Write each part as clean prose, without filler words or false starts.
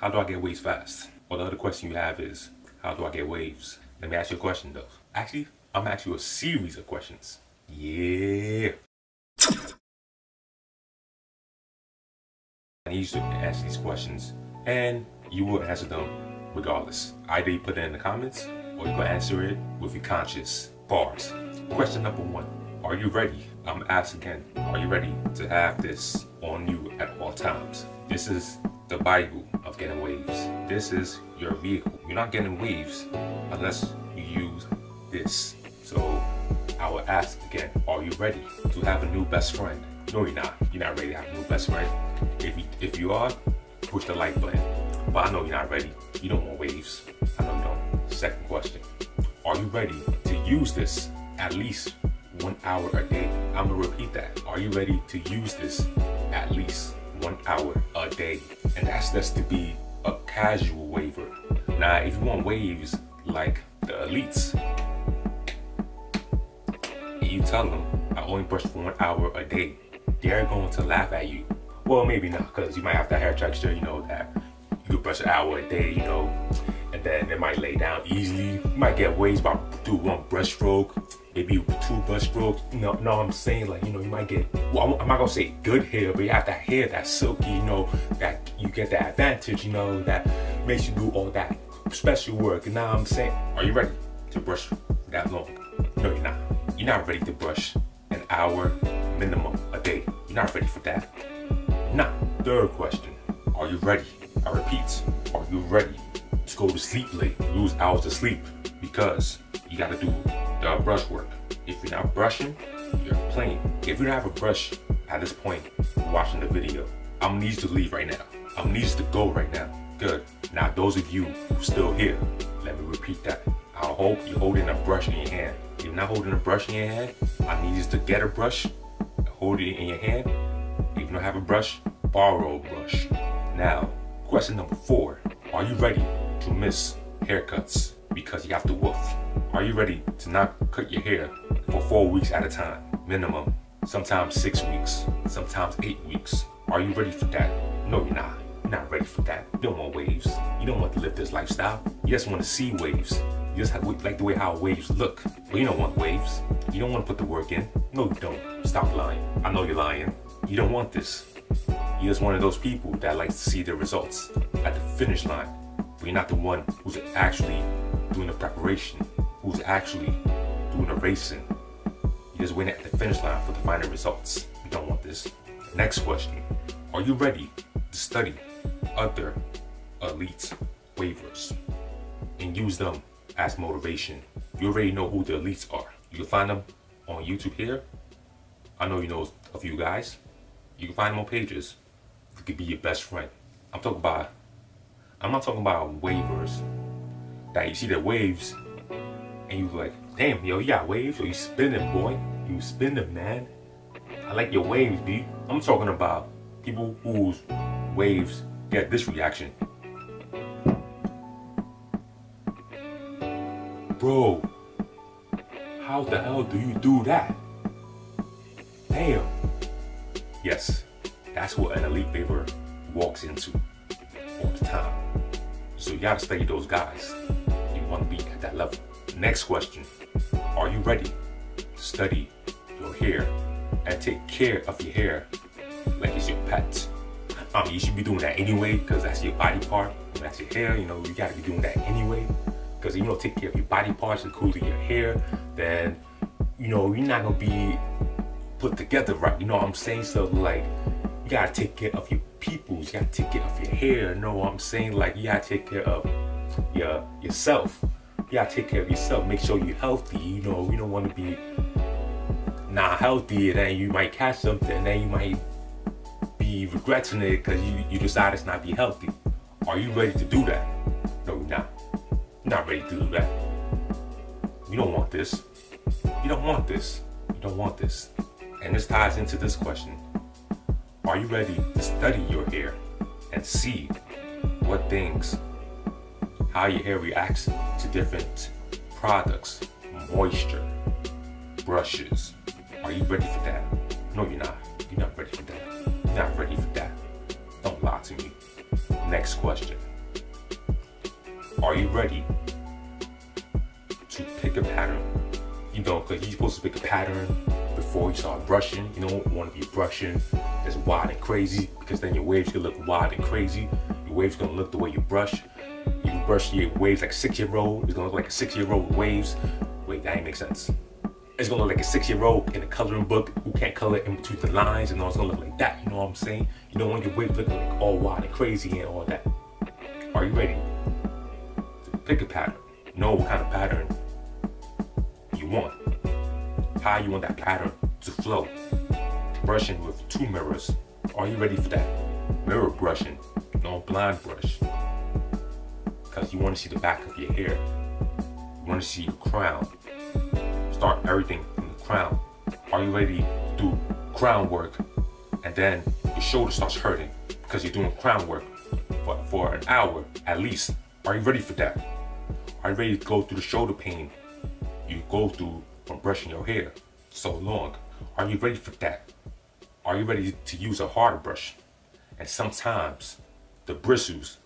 How do I get waves fast? Well, the other question you have is, how do I get waves? Let me ask you a question though. Actually, I'm gonna ask you a series of questions. Yeah. I need you to answer these questions and you will answer them regardless. Either you put it in the comments or you can answer it with your conscious. Bars. Question number 1. Are you ready? I'm gonna ask again. Are you ready to have this on you at all times? This is the Bible of getting waves. This is your vehicle. You're not getting waves unless you use this. So I will ask again, are you ready to have a new best friend? No, you're not. You're not ready to have a new best friend. If you are, push the like button. But I know you're not ready. You don't want waves. I know you don't. Second question. Are you ready to use this at least 1 hour a day? I'm gonna repeat that. Are you ready to use this at least 1 hour a day? And that's just to be a casual waiver. Now, if you want waves like the elites, you tell them I only brush for 1 hour a day, they're going to laugh at you. Well, maybe not, because you might have that hair texture, you know, that you could brush an hour a day, you know, and then it might lay down easily. You might get waves by do 1 brush stroke, maybe 2 brush strokes. No, I'm saying, like, you know, you might get, well, I'm not gonna say good hair, but you have that hair that's silky, you know, that you get that advantage, you know, that makes you do all that special work. And now I'm saying, are you ready to brush that long? No, you're not. You're not ready to brush an hour minimum a day. You're not ready for that. Now, third question, are you ready? I repeat, are you ready to go to sleep late, lose hours of sleep? Because you gotta do the brush work. If you're not brushing, you're playing. If you don't have a brush at this point watching the video, I'm gonna need you to leave right now. I'm gonna need you to go right now. Good. Now, those of you who still here, let me repeat that. I hope you're holding a brush in your hand. If you're not holding a brush in your hand, I need you to get a brush, hold it in your hand. If you don't have a brush, borrow a brush. Now, question number 4. Are you ready to miss haircuts because you have to woof? Are you ready to not cut your hair for 4 weeks at a time, minimum? Sometimes 6 weeks, sometimes 8 weeks. Are you ready for that? No, you're not. You're not ready for that. You don't want waves. You don't want to live this lifestyle. You just want to see waves. You just like the way how waves look. But you don't want waves. You don't want to put the work in. No, you don't. Stop lying. I know you're lying. You don't want this. You're just one of those people that likes to see the results at the finish line. But you're not the one who's actually doing the preparation, who's actually doing the racing. You're just waiting at the finish line for the final results. You don't want this. Next question. Are you ready to study other elite waivers and use them as motivation? You already know who the elites are. You can find them on YouTube here. I know you know a few guys. You can find them on pages. It could be your best friend. I'm not talking about waivers that you see the waves and you like, damn, yo, you got waves, or you spinning, boy. You spinning, man. I like your waves, B. I'm talking about people whose waves get this reaction. Bro, how the hell do you do that? Damn. Yes, that's what an elite waiver walks into all the time. So you gotta study those guys. You wanna be at that level. Next question. Are you ready to study your hair and take care of your hair like it's your pet? I mean, you should be doing that anyway, because that's your body part. That's your hair, you know, you gotta be doing that anyway. Because if you don't take care of your body parts, including your hair, then, you know, you're not gonna be put together right. You know what I'm saying? So, like, you gotta take care of your peoples. You gotta take care of your hair. You know what I'm saying? Like, you gotta take care of yourself. You gotta take care of yourself. Make sure you're healthy. You know, you don't want to be not healthy, and then you might catch something, and then you might be regretting it because you decided to not be healthy. Are you ready to do that? No, you're not. You're not ready to do that. You don't want this. You don't want this. You don't want this. And this ties into this question. Are you ready to study your hair and see what things, how your hair reacts to different products, moisture, brushes? Are you ready for that? No, you're not. You're not ready for that. You're not ready for that. Don't lie to me. Next question. Are you ready to pick a pattern? You know, because you're supposed to pick a pattern before you start brushing. You don't want to be brushing as wild and crazy, because then your waves can look wild and crazy. Your waves gonna look the way you brush. You brush your waves like a 6-year-old. It's gonna look like a 6-year-old waves. Wait, that ain't make sense. It's gonna look like a 6-year-old in a coloring book who can't color in between the lines, and all it's gonna look like that. You know what I'm saying? You don't want your waves looking like all wild and crazy and all that. Are you ready to pick a pattern? Know what kind of pattern you want. How you want that pattern to flow. Brushing with 2 mirrors. Are you ready for that? Mirror brushing, no blind brush. Because you want to see the back of your hair. You want to see your crown. Start everything from the crown. Are you ready to do crown work and then your shoulder starts hurting because you're doing crown work for an hour at least? Are you ready for that? Are you ready to go through the shoulder pain you go through from brushing your hair so long? Are you ready for that? Are you ready to use a harder brush? And sometimes the bristles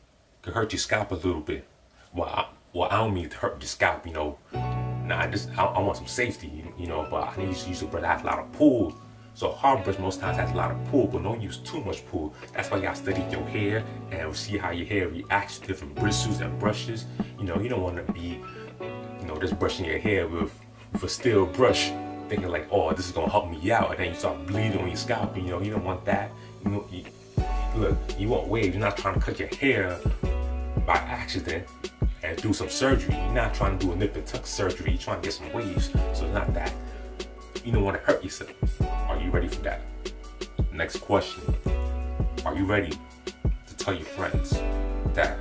can hurt your scalp a little bit. Well, I don't mean to hurt your scalp, you know. Nah, I want some safety, you know, but I need to use a brush that has a lot of pull. So a hard brush most times has a lot of pull, but don't use too much pull. That's why you gotta study your hair and see how your hair reacts to different bristles and brushes. You know, you don't want to be, you know, just brushing your hair with a steel brush, thinking like, oh, this is gonna help me out, and then you start bleeding on your scalp. You know, you don't want that. You know, look, you want waves. You're not trying to cut your hair by accident and do some surgery. You're not trying to do a nip and tuck surgery. You're trying to get some waves, so it's not that. You don't want to hurt yourself. Are you ready for that? Next question. Are you ready to tell your friends that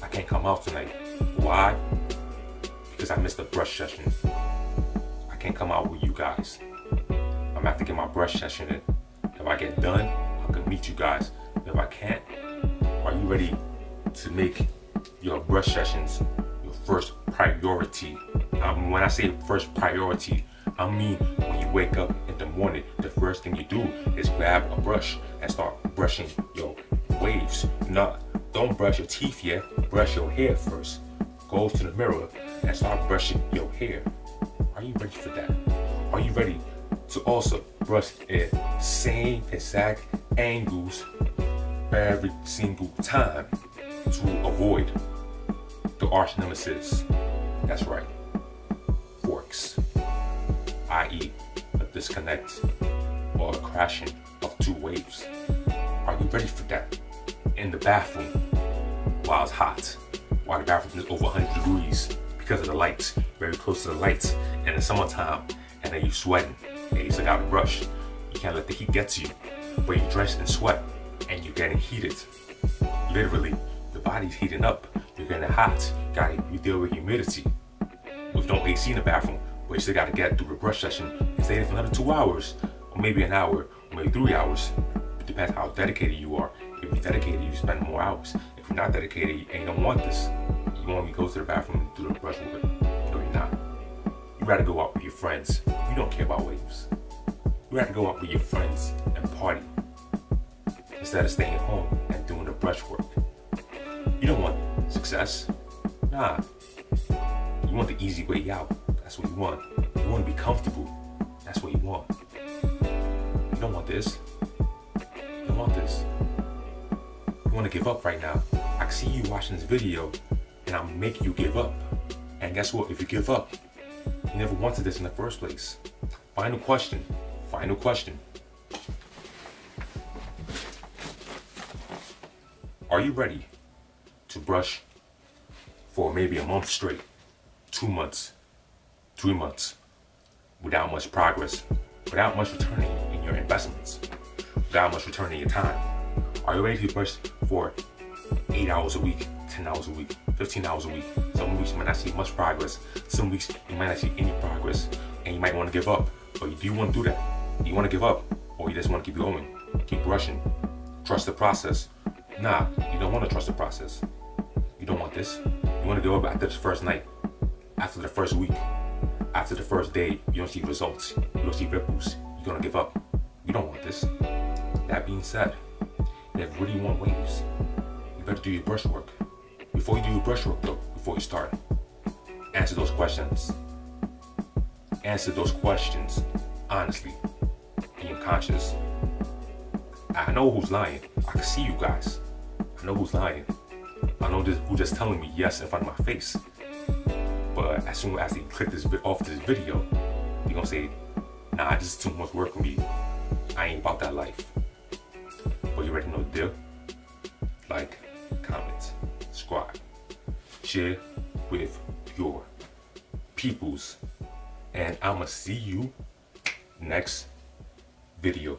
I can't come out tonight? Why? Because I missed a brush session. I can't come out with you guys. I'm gonna have to get my brush session in. If I get done, I can meet you guys. If I can't, are you ready to make your brush sessions your first priority? When I say first priority, I mean when you wake up in the morning, the first thing you do is grab a brush and start brushing your waves. Don't brush your teeth yet, brush your hair first. Go to the mirror and start brushing your hair. Are you ready for that? Are you ready to also brush in same exact angles every single time to avoid the arch nemesis? That's right, forks, i.e. a disconnect or a crashing of 2 waves. Are you ready for that? In the bathroom, while it's hot, while the bathroom is over 100 degrees because of the lights, very close to the lights, and in the summertime, and then you're sweating, and you still got to brush. You can't let the heat get to you, but you're drenched in sweat, and you're getting heated. Literally, the body's heating up, you're getting hot, you deal with humidity. With no AC in the bathroom, but you still got to get through the brush session and stay there for another 2 hours, or maybe an hour, or maybe 3 hours. It depends how dedicated you are. If you're dedicated, you spend more hours. If you're not dedicated and you don't want this, you want me to go to the bathroom and do the brush work. No, you're not. You rather go out with your friends. You don't care about waves. You rather go out with your friends and party instead of staying home and doing the brush work. You don't want success. Nah. You want the easy way out. That's what you want. You want to be comfortable. That's what you want. You don't want this. You don't want this. You want to give up right now. I can see you watching this video and I'm making you give up. And guess what? If you give up, you never wanted this in the first place. Final question. Final question. Are you ready to brush for maybe a month straight, 2 months, 3 months, without much progress, without much returning in your investments, without much return in your time? Are you ready to brush for 8 hours a week, 10 hours a week, 15 hours a week? Some weeks you might not see much progress. Some weeks you might not see any progress, and you might want to give up. But do you want to do that? Do you want to give up, or you just want to keep going, keep brushing, trust the process? Nah, you don't want to trust the process. You don't want this. You want to give up after the first night, after the first week, after the first day. You don't see results, you don't see ripples. You're gonna give up. You don't want this. That being said, if you really want waves, you better do your brush work. Before you do your brush work though, before you start. Answer those questions. Answer those questions honestly in your conscience. I know who's lying. I can see you guys. I know who's lying. I know who's just telling me yes in front of my face. But as soon as they click off this video, you're gonna say, nah, this is too much work for me. I ain't about that life. But you already know the deal. Like, comment, subscribe, share with your peoples. And I'ma see you next video.